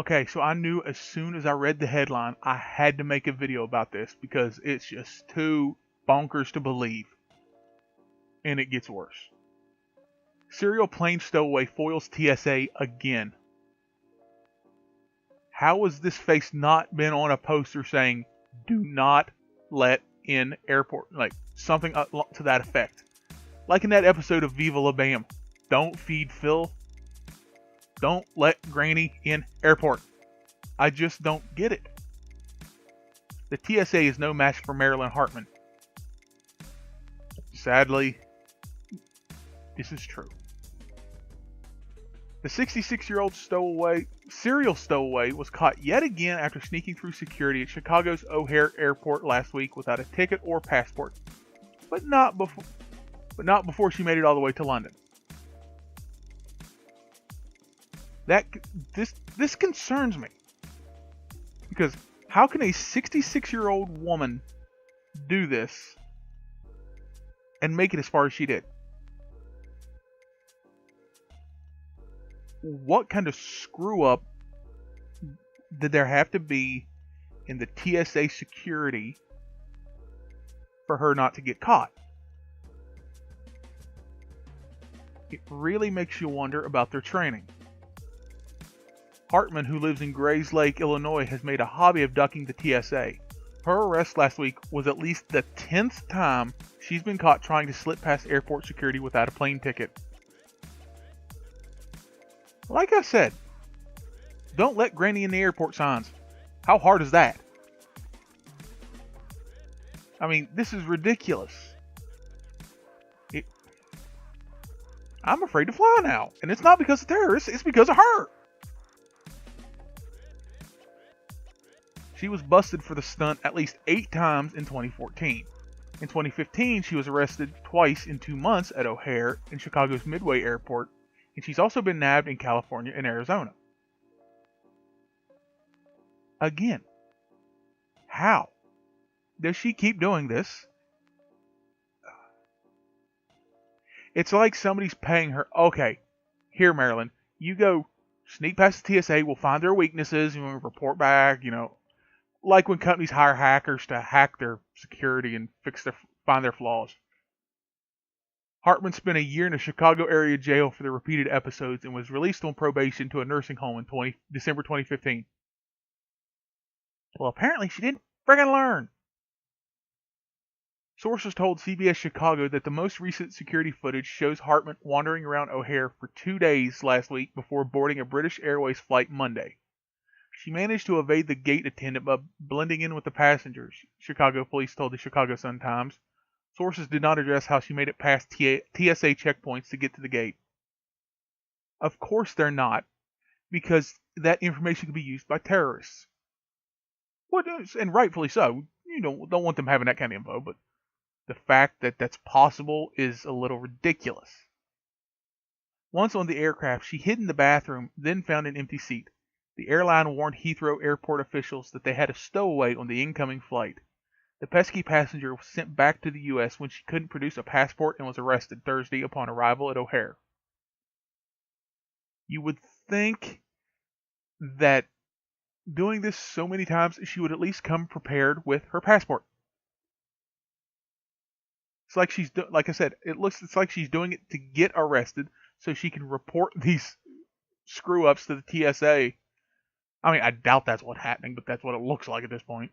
Okay, so I knew as soon as I read the headline, I had to make a video about this because it's just too bonkers to believe. And it gets worse. Serial plane stowaway foils TSA again. How has this face not been on a poster saying, do not let in airport? Like, something to that effect. Like in that episode of Viva La Bam. Don't feed Phil. Don't let Granny in airport. I just don't get it. The TSA is no match for Marilyn Hartman. Sadly, this is true. The 66-year-old serial stowaway was caught yet again after sneaking through security at Chicago's O'Hare Airport last week without a ticket or passport. But not before she made it all the way to London. This concerns me. Because how can a 66-year-old woman do this and make it as far as she did? What kind of screw up did there have to be in the TSA security for her not to get caught? It really makes you wonder about their training. Hartman, who lives in Grays Lake, Illinois, has made a hobby of ducking the TSA. Her arrest last week was at least the 10th time she's been caught trying to slip past airport security without a plane ticket. Like I said, don't let Granny in the airport signs. How hard is that? I mean, this is ridiculous. I'm afraid to fly now. And it's not because of terrorists, it's because of her. She was busted for the stunt at least 8 times in 2014. In 2015, she was arrested twice in 2 months at O'Hare and Chicago's Midway Airport, and she's also been nabbed in California and Arizona. Again, how does she keep doing this? It's like somebody's paying her, okay, here Marilyn, you go sneak past the TSA, we'll find their weaknesses, and we'll report back, like when companies hire hackers to hack their security and find their flaws. Hartman spent a year in a Chicago area jail for the repeated episodes and was released on probation to a nursing home in December 2015. Well, apparently she didn't friggin' learn. Sources told CBS Chicago that the most recent security footage shows Hartman wandering around O'Hare for 2 days last week before boarding a British Airways flight Monday. She managed to evade the gate attendant by blending in with the passengers, Chicago police told the Chicago Sun-Times. Sources did not address how she made it past TSA checkpoints to get to the gate. Of course they're not, because that information could be used by terrorists. And rightfully so. You don't want them having that kind of info, but the fact that that's possible is a little ridiculous. Once on the aircraft, she hid in the bathroom, then found an empty seat. The airline warned Heathrow airport officials that they had a stowaway on the incoming flight. The pesky passenger was sent back to the U.S. when she couldn't produce a passport and was arrested Thursday upon arrival at O'Hare. You would think that doing this so many times, she would at least come prepared with her passport. It's like like I said, it's like she's doing it to get arrested so she can report these screw ups to the TSA. I mean, I doubt that's what's happening, but that's what it looks like at this point.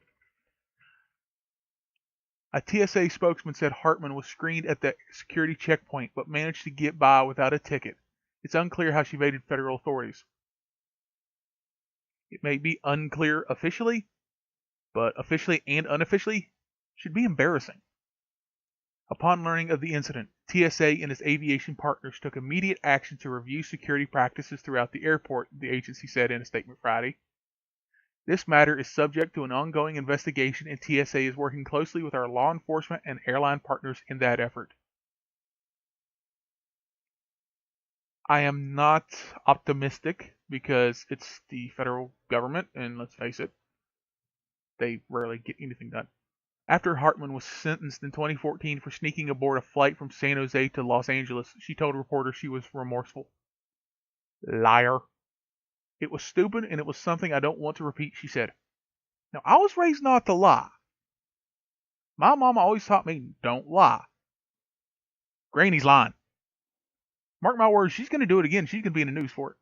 A TSA spokesman said Hartman was screened at the security checkpoint, but managed to get by without a ticket. It's unclear how she evaded federal authorities. It may be unclear officially, but officially and unofficially should be embarrassing. Upon learning of the incident, TSA and its aviation partners took immediate action to review security practices throughout the airport, the agency said in a statement Friday. This matter is subject to an ongoing investigation, and TSA is working closely with our law enforcement and airline partners in that effort. I am not optimistic because it's the federal government, and let's face it, they rarely get anything done. After Hartman was sentenced in 2014 for sneaking aboard a flight from San Jose to Los Angeles, she told reporters she was remorseful. Liar. It was stupid, and it was something I don't want to repeat, she said. Now, I was raised not to lie. My mom always taught me, don't lie. Granny's lying. Mark my words, she's going to do it again. She's going to be in the news for it.